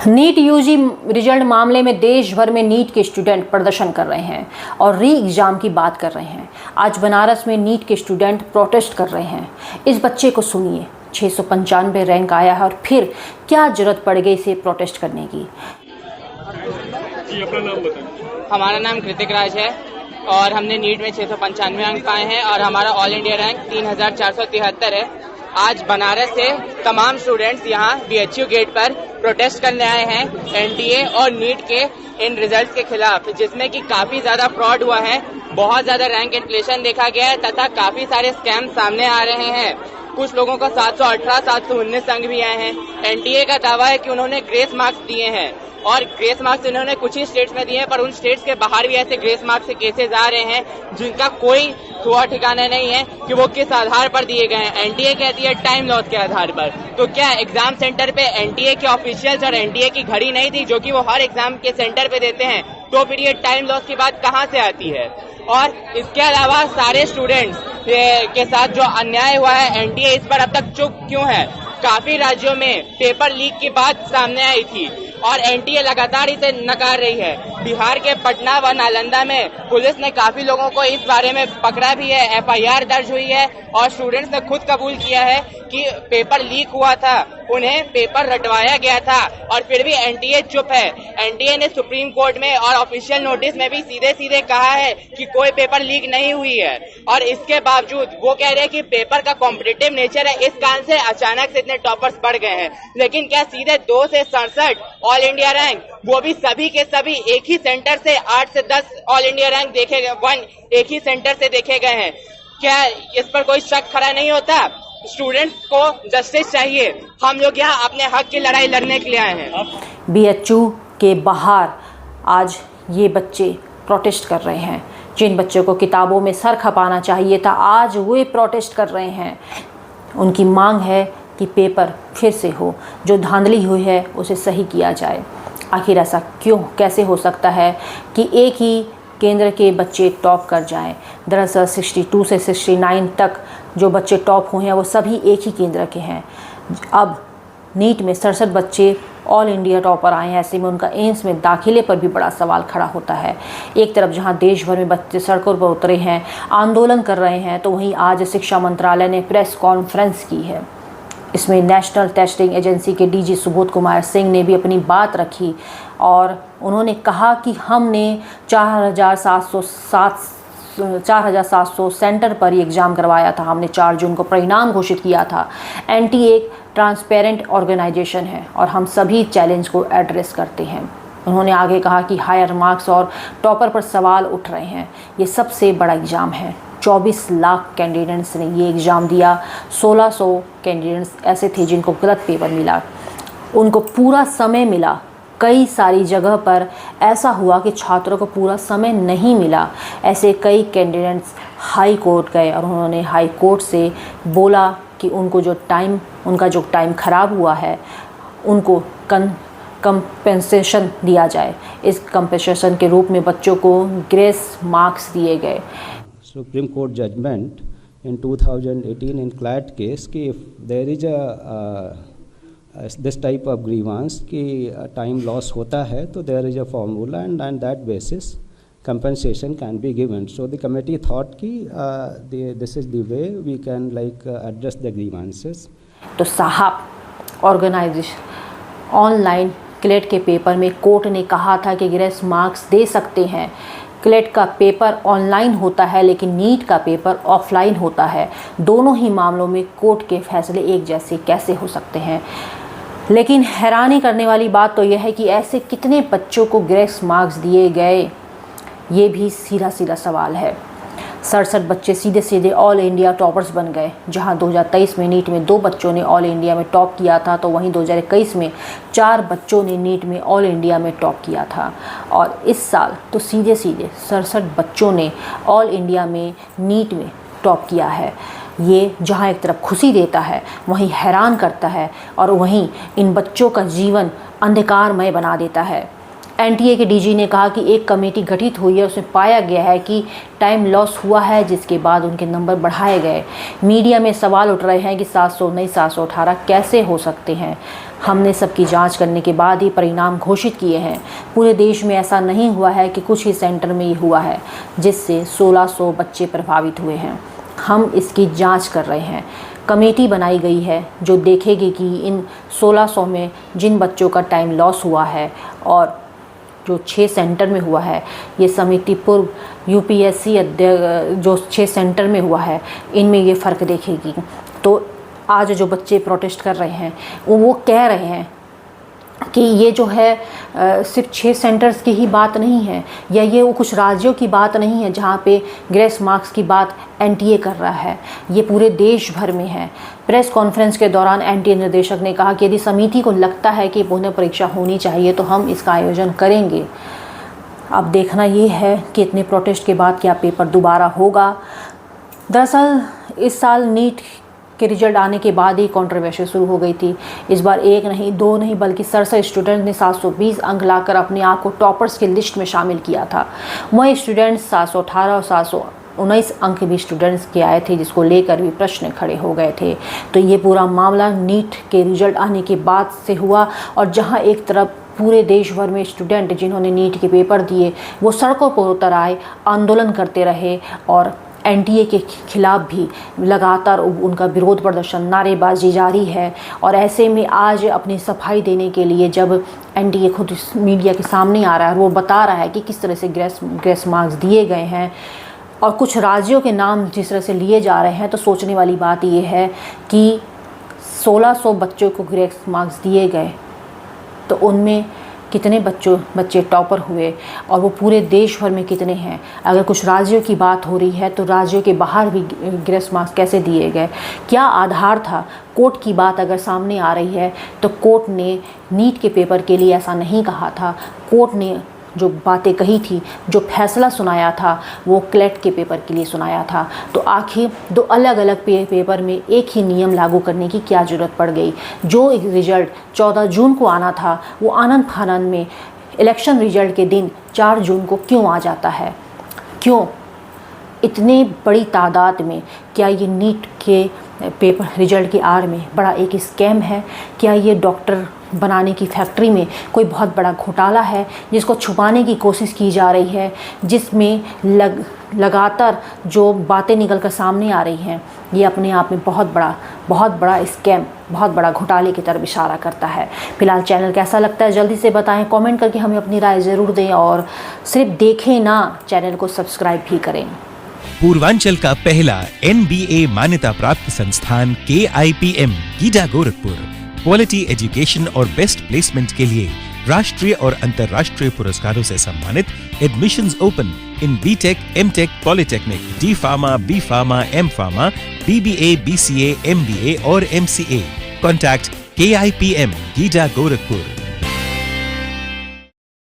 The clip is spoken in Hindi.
नीट यूजी रिजल्ट मामले में देश भर में नीट के स्टूडेंट प्रदर्शन कर रहे हैं और री एग्ज़ाम की बात कर रहे हैं। आज बनारस में नीट के स्टूडेंट प्रोटेस्ट कर रहे हैं। इस बच्चे को सुनिए, 695 रैंक आया है और फिर क्या जरूरत पड़ गई इसे प्रोटेस्ट करने की। जी, अपना नाम बताएं। हमारा नाम कृतिक राज है और हमने नीट में 695 अंक पाए हैं और हमारा ऑल इंडिया रैंक 3473 है। आज बनारस से तमाम स्टूडेंट्स यहाँ BHU गेट पर प्रोटेस्ट करने आए हैं एनटीए और नीट के इन रिजल्ट्स के खिलाफ, जिसमें कि काफी ज्यादा फ्रॉड हुआ है, बहुत ज्यादा रैंक इन्फ्लेशन देखा गया है तथा काफी सारे स्कैम सामने आ रहे हैं। कुछ लोगों को 718, 719 अंक भी आए हैं। एनटीए का दावा है कि उन्होंने ग्रेस मार्क्स दिए हैं और ग्रेस मार्क्स इन्होंने कुछ ही स्टेट्स में दिए हैं, पर उन स्टेट्स के बाहर भी ऐसे ग्रेस मार्क्स के केसेस आ रहे हैं जिनका कोई ठोआ ठिकाना नहीं है कि वो किस आधार पर दिए गए हैं। एनटीए कहती है टाइम लॉस के आधार पर। तो क्या एग्जाम सेंटर पे एनटीए के ऑफिशियल्स और एनटीए की घड़ी नहीं थी जो कि वो हर एग्जाम के सेंटर पे देते हैं? तो फिर ये टाइम लॉस की बात कहाँ से आती है? और इसके अलावा सारे स्टूडेंट्स के साथ जो अन्याय हुआ है, एनटीए इस पर अब तक चुप क्यों है? काफी राज्यों में पेपर लीक की बात सामने आई थी और एनटीए लगातार इसे नकार रही है। बिहार के पटना व नालंदा में पुलिस ने काफी लोगों को इस बारे में पकड़ा भी है, FIR दर्ज हुई है और स्टूडेंट्स ने खुद कबूल किया है कि पेपर लीक हुआ था, उन्हें पेपर रटवाया गया था और फिर भी एनटीए चुप है। एनटीए ने सुप्रीम कोर्ट में और ऑफिशियल नोटिस में भी सीधे सीधे कहा है कि कोई पेपर लीक नहीं हुई है और इसके बावजूद वो कह रहे हैं कि पेपर का कॉम्पिटिटिव नेचर है, इस कारण से अचानक से इतने टॉपर्स बढ़ गए हैं। लेकिन क्या सीधे 2 से 67 ऑल इंडिया रैंक, वो भी सभी के सभी एक ही सेंटर से 8 से 10 ऑल इंडिया रैंक देखे गए, एक ही सेंटर से देखे गए हैं? क्या इस पर कोई शक खड़ा नहीं होता? स्टूडेंट्स को जस्टिस चाहिए। हम लोग यहाँ अपने हक की लड़ाई लड़ने के लिए आए हैं। BHU के बाहर आज ये बच्चे प्रोटेस्ट कर रहे हैं। जिन बच्चों को किताबों में सर खपाना चाहिए था, आज वे प्रोटेस्ट कर रहे हैं। उनकी मांग है कि पेपर फिर से हो, जो धांधली हुई है उसे सही किया जाए। आखिर ऐसा क्यों, कैसे हो सकता है कि एक ही केंद्र के बच्चे टॉप कर जाएं? दरअसल 62 से 69 तक जो बच्चे टॉप हुए हैं वो सभी एक ही केंद्र के हैं। अब नीट में 67 बच्चे ऑल इंडिया टॉपर आए हैं। ऐसे में उनका एम्स में दाखिले पर भी बड़ा सवाल खड़ा होता है। एक तरफ जहां देश भर में बच्चे सड़कों पर उतरे हैं, आंदोलन कर रहे हैं, तो वहीं आज शिक्षा मंत्रालय ने प्रेस कॉन्फ्रेंस की है। इसमें नेशनल टेस्टिंग एजेंसी के DG सुबोध कुमार सिंह ने भी अपनी बात रखी और उन्होंने कहा कि हमने 4,700 सेंटर पर ये एग्ज़ाम करवाया था। हमने 4 जून को परिणाम घोषित किया था। एनटीए एक ट्रांसपेरेंट ऑर्गेनाइजेशन है और हम सभी चैलेंज को एड्रेस करते हैं। उन्होंने आगे कहा कि हायर मार्क्स और टॉपर पर सवाल उठ रहे हैं। ये सबसे बड़ा एग्ज़ाम है। 24 लाख कैंडिडेट्स ने ये एग्ज़ाम दिया। 1600 कैंडिडेट्स ऐसे थे जिनको गलत पेपर मिला, उनको पूरा समय मिला। कई सारी जगह पर ऐसा हुआ कि छात्रों को पूरा समय नहीं मिला। ऐसे कई कैंडिडेट्स हाई कोर्ट गए और उन्होंने हाई कोर्ट से बोला कि उनका जो टाइम ख़राब हुआ है उनको कंपेंसेशन दिया जाए। इस कंपेंसेशन के रूप में बच्चों को ग्रेस मार्क्स दिए गए। Supreme Court judgment in 2018 in CLAT case कि if there is this type of grievance कि time loss होता है तो there is a formula and that basis compensation can be given. So the committee thought कि this is the way we can address the grievances. तो साहब ऑर्गेनाइजेशन ऑनलाइन क्लेट के पेपर में कोर्ट ने कहा था कि ग्रेस मार्क्स दे सकते हैं। क्लेट का पेपर ऑनलाइन होता है लेकिन नीट का पेपर ऑफलाइन होता है। दोनों ही मामलों में कोर्ट के फैसले एक जैसे कैसे हो सकते हैं? लेकिन हैरानी करने वाली बात तो यह है कि ऐसे कितने बच्चों को ग्रेस मार्क्स दिए गए, ये भी सीधा सीधा सवाल है। 67 बच्चे सीधे सीधे ऑल इंडिया टॉपर्स बन गए। जहां 2023 में नीट में 2 बच्चों ने ऑल इंडिया में टॉप किया था, तो वहीं 2021 में 4 बच्चों ने नीट में ऑल इंडिया में टॉप किया था। और इस साल तो सीधे सीधे 67 बच्चों ने ऑल इंडिया में नीट में टॉप किया है। ये जहां एक तरफ खुशी देता है, वहीं हैरान करता है और वहीं इन बच्चों का जीवन अंधकारमय बना देता है। एनटीए के डीजी ने कहा कि एक कमेटी गठित हुई है, उसमें पाया गया है कि टाइम लॉस हुआ है, जिसके बाद उनके नंबर बढ़ाए गए। मीडिया में सवाल उठ रहे हैं कि 700 नहीं 718 कैसे हो सकते हैं। हमने सबकी जांच करने के बाद ही परिणाम घोषित किए हैं। पूरे देश में ऐसा नहीं हुआ है कि कुछ ही सेंटर में ये हुआ है जिससे 1600 बच्चे प्रभावित हुए हैं। हम इसकी जांच कर रहे हैं। कमेटी बनाई गई है जो देखेगी कि इन 1600 में जिन बच्चों का टाइम लॉस हुआ है और जो 6 सेंटर में हुआ है, ये समिति पूर्व यूपीएससी जो 6 सेंटर में हुआ है, इनमें ये फ़र्क देखेगी। तो आज जो बच्चे प्रोटेस्ट कर रहे हैं वो कह रहे हैं कि ये जो है सिर्फ 6 सेंटर्स की ही बात नहीं है, या ये वो कुछ राज्यों की बात नहीं है जहाँ पे ग्रेस मार्क्स की बात एनटीए कर रहा है, ये पूरे देश भर में है। प्रेस कॉन्फ्रेंस के दौरान एनटीए निदेशक ने कहा कि यदि समिति को लगता है कि पुनः परीक्षा होनी चाहिए तो हम इसका आयोजन करेंगे। अब देखना ये है कि इतने प्रोटेस्ट के बाद क्या पेपर दोबारा होगा। दरअसल इस साल नीट के रिजल्ट आने के बाद ही कंट्रोवर्सी शुरू हो गई थी। इस बार 1 नहीं 2 नहीं बल्कि 67 स्टूडेंट ने 720 अंक लाकर अपने आप को टॉपर्स की लिस्ट में शामिल किया था। वहीं स्टूडेंट्स 718 और 719 अंक भी स्टूडेंट्स के आए थे, जिसको लेकर भी प्रश्न खड़े हो गए थे। तो ये पूरा मामला नीट के रिजल्ट आने के बाद से हुआ, और जहाँ एक तरफ पूरे देश भर में स्टूडेंट जिन्होंने नीट के पेपर दिए वो सड़कों पर उतर आए, आंदोलन करते रहे, और एनटीए के खिलाफ भी लगातार उनका विरोध प्रदर्शन, नारेबाजी जारी है। और ऐसे में आज अपनी सफाई देने के लिए जब एनटीए खुद मीडिया के सामने आ रहा है और वो बता रहा है कि किस तरह से ग्रेस मार्क्स दिए गए हैं और कुछ राज्यों के नाम जिस तरह से लिए जा रहे हैं, तो सोचने वाली बात ये है कि 1600 बच्चों को ग्रेस मार्क्स दिए गए तो उनमें कितने बच्चे टॉपर हुए और वो पूरे देश भर में कितने हैं। अगर कुछ राज्यों की बात हो रही है तो राज्यों के बाहर भी ग्रेस मार्क्स कैसे दिए गए, क्या आधार था। कोर्ट की बात अगर सामने आ रही है तो कोर्ट ने नीट के पेपर के लिए ऐसा नहीं कहा था। कोर्ट ने जो बातें कही थी, जो फैसला सुनाया था, वो क्लेट के पेपर के लिए सुनाया था। तो आखिर 2 अलग अलग पेपर में एक ही नियम लागू करने की क्या ज़रूरत पड़ गई। जो रिज़ल्ट 14 जून को आना था वो आनंद फानंद में इलेक्शन रिजल्ट के दिन 4 जून को क्यों आ जाता है। क्यों इतनी बड़ी तादाद में, क्या ये नीट के पेपर रिजल्ट की आड़ में बड़ा एक स्कैम है? क्या ये डॉक्टर बनाने की फैक्ट्री में कोई बहुत बड़ा घोटाला है जिसको छुपाने की कोशिश की जा रही है, जिसमें लगातार जो बातें निकल कर सामने आ रही हैं, ये अपने आप में बहुत बड़ा स्कैम, बहुत बड़ा घोटाले की तरफ इशारा करता है। फिलहाल चैनल कैसा लगता है जल्दी से बताएं, कमेंट करके हमें अपनी राय ज़रूर दें, और सिर्फ देखें ना, चैनल को सब्सक्राइब भी करें। पूर्वांचल का पहला NBA मान्यता प्राप्त संस्थान KIPM Gida Gorakhpur quality education और बेस्ट प्लेसमेंट के लिए राष्ट्रीय और अंतर्राष्ट्रीय पुरस्कारों से सम्मानित। Admissions open in BTech, MTech, polytechnic, D pharma, B pharma, M pharma, BBA, BCA, MBA और MCA। Contact KIPM Gida Gorakhpur.